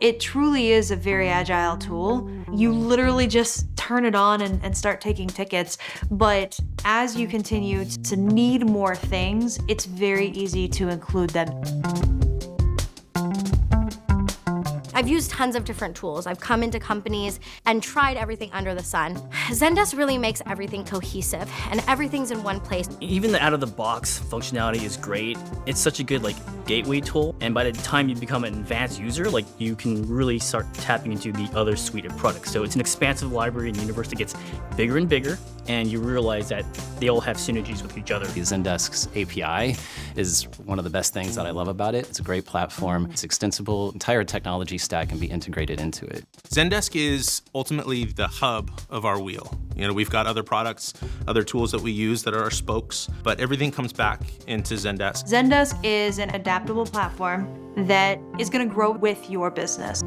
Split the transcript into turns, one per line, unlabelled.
It truly is a very agile tool. You literally just turn it on and start taking tickets. But as you continue to need more things, it's very easy to include them.
I've used tons of different tools. I've come into companies and tried everything under the sun. Zendesk really makes everything cohesive and everything's in one place.
Even the out-of-the-box functionality is great. It's such a good gateway tool, and by the time you become an advanced user, you can really start tapping into the other suite of products. So it's an expansive library and universe that gets bigger and bigger, and you realize that they all have synergies with each other.
Zendesk's API is one of the best things that I love about it. It's a great platform. It's extensible. Entire technology stack can be integrated into it.
Zendesk is ultimately the hub of our wheel. We've got other products, other tools that we use that are our spokes, but everything comes back into Zendesk.
Zendesk is an adaptable platform that is going to grow with your business.